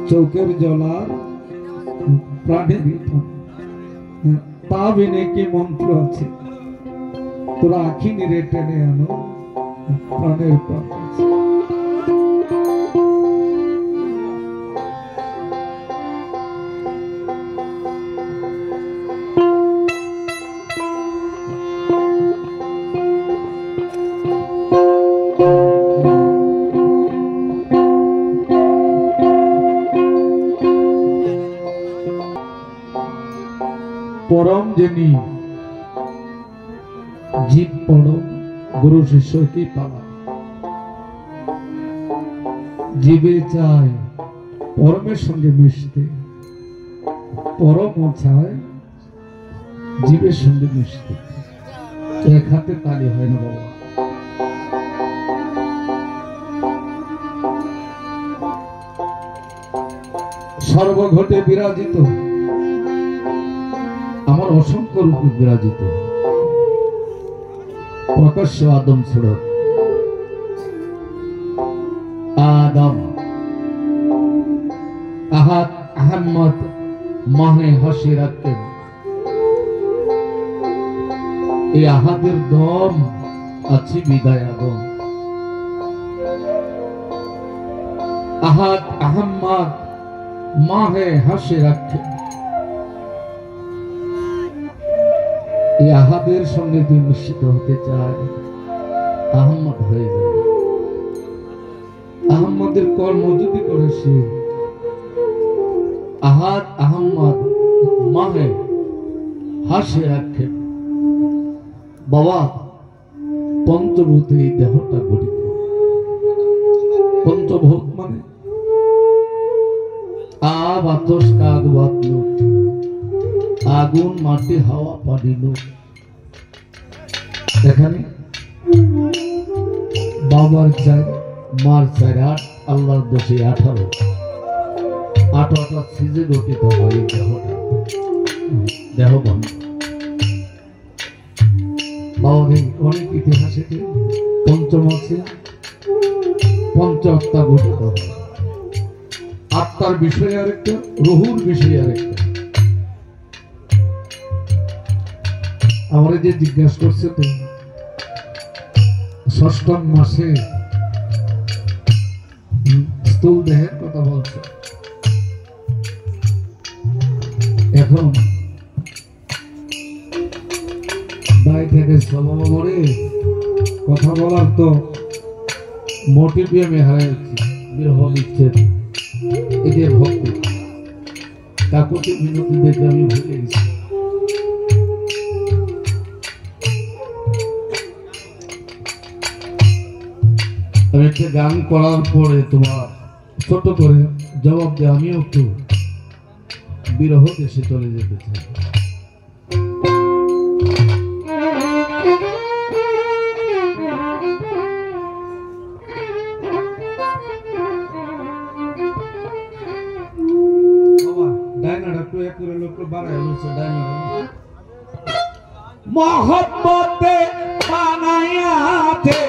চৌকের জলার প্রাণের তা বিনে কি মন্ত্র আছে তোরা আখি নিরে টেনে আনো প্রাণের প্রাণ परम जिनी जीव परम गुरु शिष्य की पाला जीवे चाय परमेर संगे मिशते परम चाय जीवेर संगे मिशते एक हाथे ताली है ना बाबा सर्वघटे विराजित আমার অসংখ্য রূপে বিরাজিত প্রকাশ্য আদম সুরত আদম আহাদ আহমদ মাহে হাসি রাখতেন এই আহাদের দম আছে বিদায় আদম আহাদ আহমদ মাহে হাসি রাখতেন এই আহাদের সঙ্গে তুই মিশ্রিত হতে চায় আহমদ হয়ে যাবে আহমদের কর্ম যদি করে সে আহাদ আহমদ মাহে হাসে রাখে বাবা পঞ্চভূতে এই দেহটা গঠিত পঞ্চভূত মানে বাতাস কাক বাতলো আগুন মাটি হাওয়া পানি লোক এখানে বাবার চার মার চার 8 আল্লাহর দোষে 18 8টা সিজে গঠিত হয় দেহটা দেহ বন্ধ বাবার অনেক ইতিহাসে পঞ্চম আছে পঞ্চ আত্মা গঠিত হয় আত্মার বিষয়ে আরেকটা রুহুর বিষয়ে আরেকটা আমরা যে জিজ্ঞাসা করছে তো ষষ্ঠম মাসে স্থূল দেহের কথা বলছে এখন দায় থেকে স্বভাব করে কথা বলার তো মোটিভই আমি হারাইছি বিরহ বিচ্ছেদ এই যে ভক্তি কাকুতি মিনতি দেখে আমি ভুলে গেছি একটা গান করার পরে তোমার ছোট করে জবাব দিয়ে আমিও একটু বিরহ দেশে চলে যেতে চাই मोहब्बते बनाया थे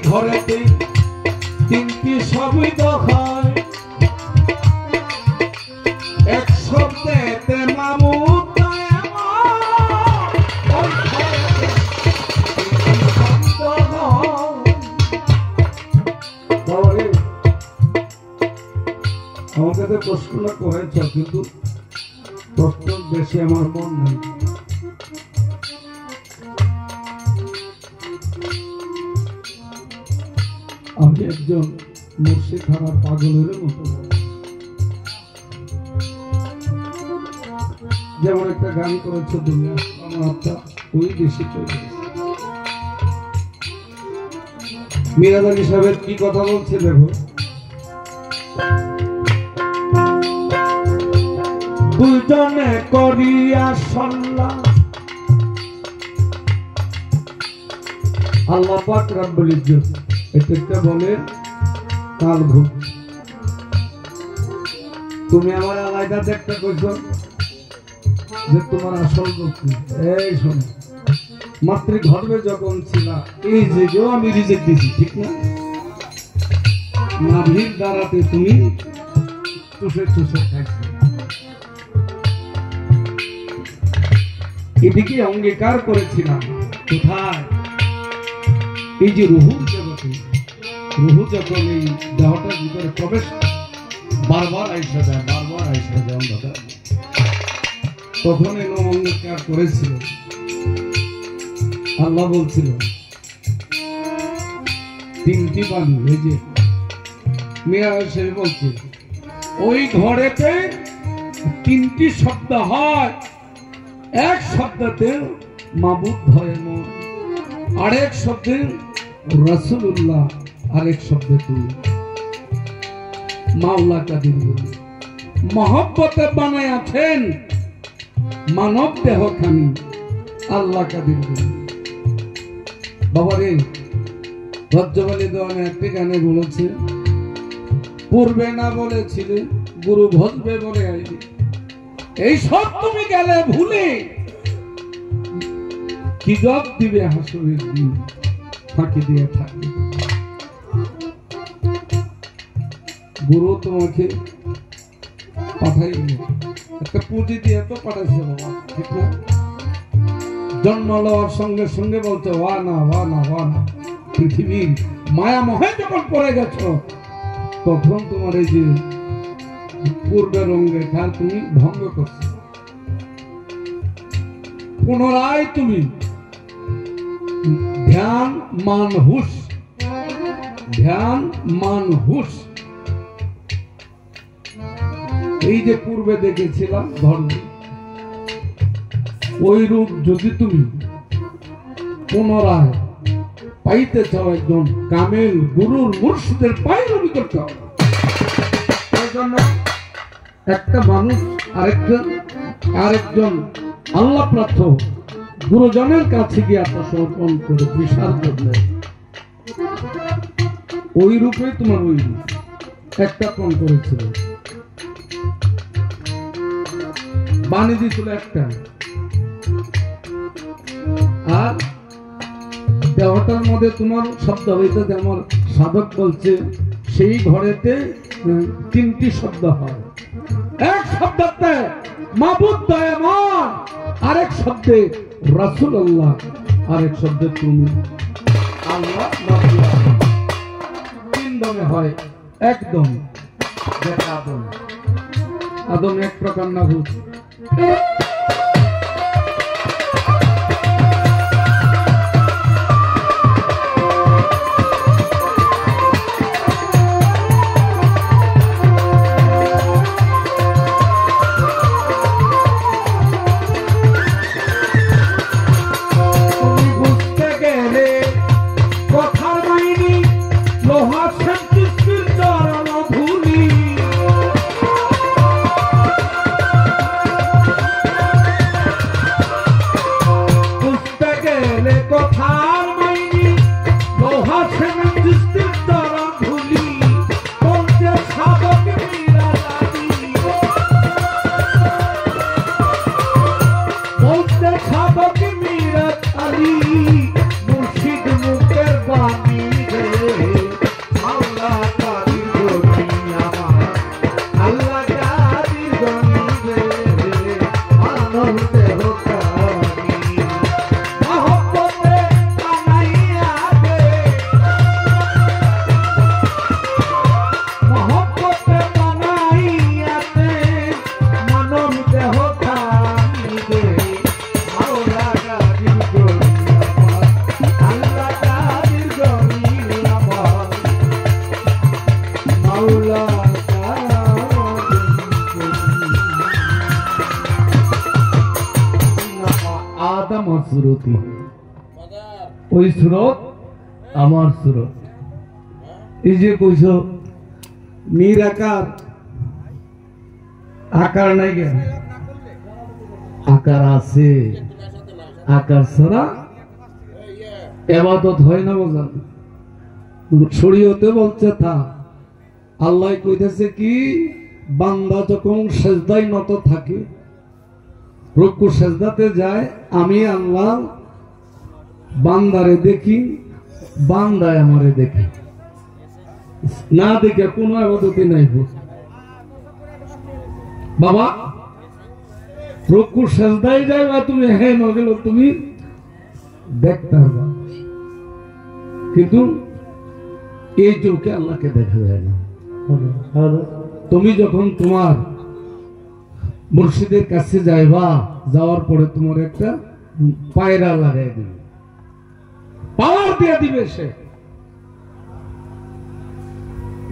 ঘরেতে তিনটি শব্দ হয়, এক শব্দেতে মামুদ দয়াময়, ওই ঘরেতে তিনটি শব্দ হয়। বাবারে, আমাকে তো প্রশ্নটা করেছ, কিন্তু প্রশ্ন বেশি আমার মন নেই। আমি একজন মুর্শিদ হারার পাগলের মতো, যেমন একটা গান করেছ দুনিয়া আমার আত্মা ওই দেশে চলে গেছে। মিরাজ আলী সাহেবের কি কথা বলছে দেখো। দুজনে করিয়া সল্লা, আল্লাহ পাক রব্বুল ইজ্জত এটাকে বলে কাল ভূত। তুমি আমার আলাদা দেখতে কইছো যে তোমার আসল রূপ কি? এই শোনো, মাতৃগর্ভে যখন ছিলা এই যুগেও আমি রিজেক্ট দিছি, ঠিক না? নাভির দ্বারাতে তুমি চুষে চুষে খাইছো, এদিকে অঙ্গীকার করেছিলাম। কোথায়? এই যে রুহুর জগতে, রুহু যখন এই দেহটার ভিতরে প্রবেশ বারবার আইসা যায়, বারবার আইসা যায় অন্ধকার, তখন এই অঙ্গীকার করেছিল। আল্লাহ বলছিল তিনটি বাণী, এই যে মিয়া সে বলছে ওই ঘরেতে তিনটি শব্দ হয়, এক শব্দতে মাবুদ হয় মন, আরেক শব্দে রাসূলুল্লাহ, আরেক শব্দে তুমি মাওলা কাদির বলি। মহব্বতে বানায় আছেন মানব দেহ খানি আল্লাহ কাদির বলি। বাবারে, রজ্জবালি দেওয়ানে একটি গানে বলেছে, পূর্বে না বলেছিলে গুরু ভজবে বলে আইলি, এই সব তুমি গেলে ভুলে, কি জব দিবে হাসরের দিন, ফাঁকি দিয়ে থাকবে। গুরু তোমাকে পাঠাইলে একটা পুঁজি দিয়ে তো পাঠাইছে বাবা, ঠিক না? জন্ম লওয়ার সঙ্গে সঙ্গে বলছে ওয়া না ওয়া না ওয়া না। পৃথিবীর মায়া মোহে যখন পড়ে গেছ, তখন তোমার এই যে পূর্বের অঙ্গে তার তুমি ভঙ্গ করছো, পুনরায় তুমি ধ্যান মান হুশ, ধ্যান মান হুশ। এই যে পূর্বে দেখেছিলাম ধর্ম, ওই রূপ যদি তুমি পুনরায় পাইতে চাও, একজন কামেল গুরুর মুর্শিদের পায়রবি করতে হবে। এই জন্য একটা মানুষ আরেকজন আল্লাহ প্রার্থ গুরুজনের কাছে গিয়ে আত্মসমর্পণ করে বিশাল করলে ওই রূপে তোমার ওই রূপ একটা পণ করেছিল, বাণী দিয়েছিল একটা, আর দেহটার মধ্যে তোমার শব্দ হইতে যেমন সাধক বলছে সেই ঘরেতে তিনটি শব্দ হয়, এক শব্দতে মাবুদ দয়াময়, আরেক শব্দে রাসূলুল্লাহ, আরেক শব্দে তুমি আল্লাহ। তিন দমে হয়, একদম যেটা আদম, আদম এক প্রকার না ভূত। মুর্শিদ মুখের বাণী রে সুরতি, ওই সুরত আমার সুরত। এই যে কইস নিরাকার, আকার নাই কেন? আকার আছে, আকার ছাড়া ইবাদত হয় না। বাজার শরীয়তে বলছে তা, আল্লাহ কইতেছে কি, বান্দা যখন সেজদায় নত থাকে, রুকু সেজদাতে যায়, আমি আল্লাহ বান্দারে দেখি, বান্দায় আমারে দেখে, না দেখে কোনো ইবাদতই নাই। বাবা রুকু সেজদায় যাইবা তুমি, হ্যাঁ নগেল তুমি দেখতে পারবা, কিন্তু এই চোখে আল্লাহকে দেখা যায় না। তুমি যখন তোমার মুর্শিদের কাছে যাইবা, যাওয়ার পরে তোমার একটা পায়রা লাগাই দিবে, পাওয়ার দিয়ে দিবে সে।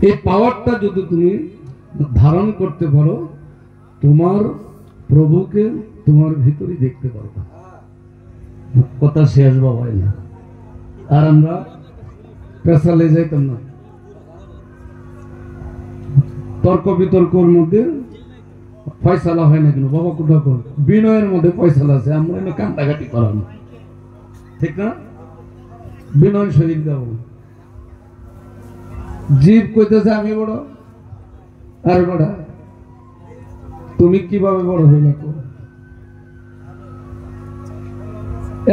এই পাওয়ারটা যদি তুমি ধারণ করতে পারো, তোমার প্রভুকে তোমার ভিতরে দেখতে পারবে। কথা শেষ বাবাই না। আর আমরা পেশালে যাইতাম না, তর্ক বিতর্কর মধ্যে ফয়সালা হয় না কেন বাবা? কোথা কর বিনয়ের মধ্যে ফয়সালা আছে, আমরা এনে কান্দাকাটি করানো, ঠিক না? বিনয় শরীর দেব, জীব কইতেছে আমি বড়, আর বড় তুমি কিভাবে বড় হইলে?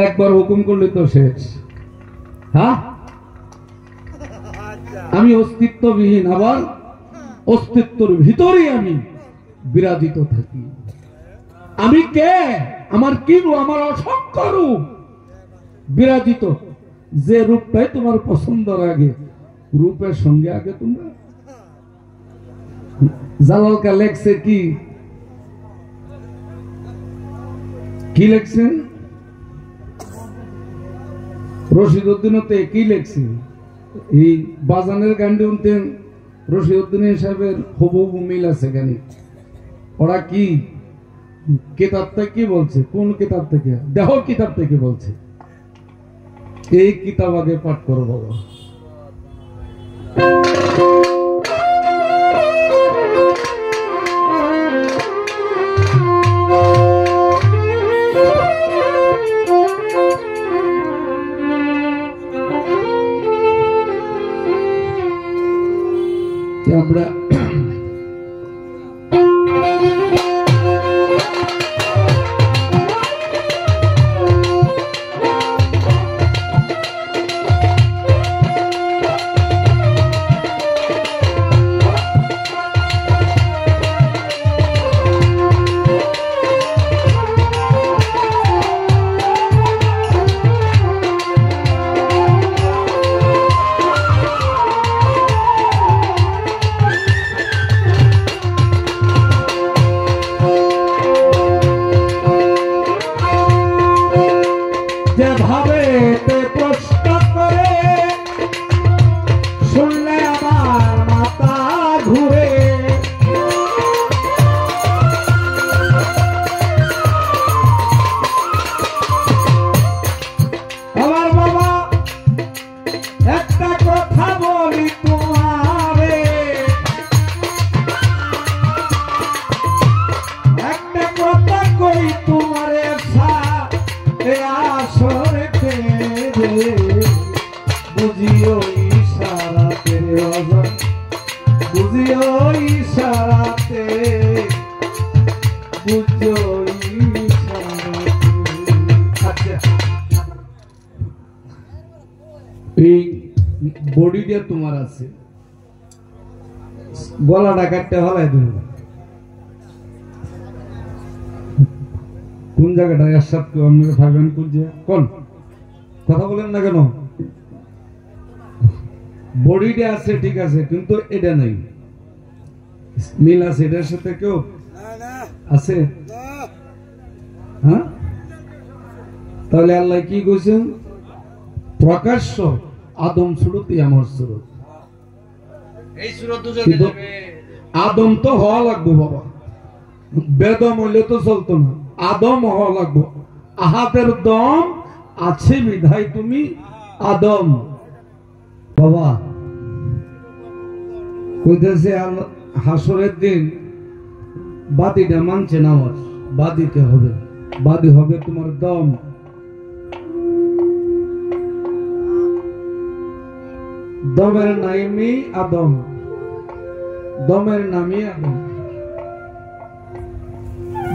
একবার হুকুম করলে তো শেষ। হ্যাঁ, আমি অস্তিত্ববিহীন, আবার অস্তিত্বের ভিতরেই আমি বিরাজিত থাকি। আমি কে? আমার কি রূপ? আমার অসংখ্য রূপ বিরাজিত। যে রূপটাই তোমার পছন্দ লাগে, রূপের সঙ্গে আগে তোমরা। জালালকা লেখছে কি, কি লেখছেন? রশিদউদ্দিনতে কি লেখছে? এই বাজানের গান্ডি উনতেন রশিদউদ্দিন সাহেবের হুবহু মিল আছে গানি। ওরা কি কিতাব থেকে কি বলছে? কোন কিতাব থেকে? দেহ কিতাব থেকে বলছে। এই কিতাব আগে পাঠ করো বাবা। আমরা বুঝিও ইশারাতে রজন, বুঝিও ইশারাতে, বুঝিও ইশারাতে। এই বডিটা তোমার আছে, গলাটা কাটতে হলাই তুমি কোন জায়গাটা এরশাদ আপনাকে ভাবেন কোন যে কোন কথা বলেন না কেন? বডিটা আছে ঠিক আছে, কিন্তু এটা নাই, মিল আছে এটার সাথে? কেউ আছে? হ্যাঁ, তাহলে আল্লাহ কি কইছেন? প্রকাশ্য আদম সুরতি আমার সুরত। এই সুরত দুজনে যাবে। আদম তো হওয়া লাগবে বাবা, বেদম হইলে তো চলতো না, আদম হওয়া লাগবে। আহাতের দম আছে বিধায় তুমি আদম। বাবা কইতেছে হাসরের দিন বাদিটা মানছে না, আমার বাদিতে হবে, বাদি হবে তোমার দম। দমের নামই আদম, দমের নামই আদম।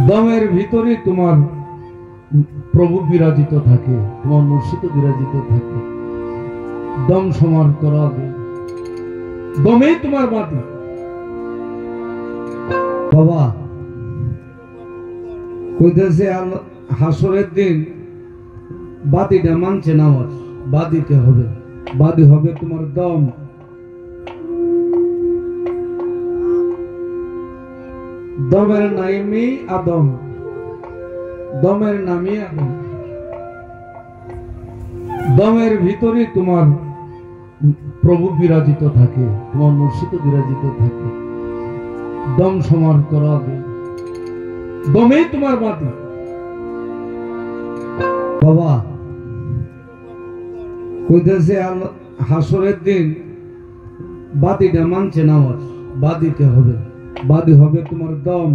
দমের ভিতরে তোমার প্রভু বিরাজিত থাকে, তোমার মুর্শিদ বিরাজিত থাকে। দম সমান করা হবে, দমেই তোমার বাতি। বাবা কইতেছে হাসরের দিন বাদিটা মানছে না, আমার বাদিতে হবে, বাদি হবে তোমার দম। দমের নামই আদম, দমের নামই আদম। দমের ভিতরে তোমার প্রভু বিরাজিত থাকে, তোমার মুর্শিদ বিরাজিত থাকে। দম সমান করা হবে, দমেই তোমার বাতি। বাবা কইতেছে হাসরের দিন বাদিটা মানছে না, আমার বাদিতে হবে, বাদি হবে তোমার দম।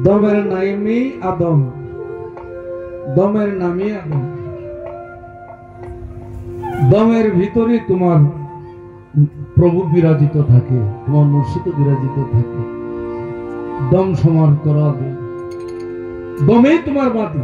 দমের নামই আদম, দমের নামই আদম। দমের ভিতরে তোমার প্রভু বিরাজিত থাকে, তোমার মুর্শিদ বিরাজিত থাকে। দম সমান করা হবে, দমেই তোমার বাতি।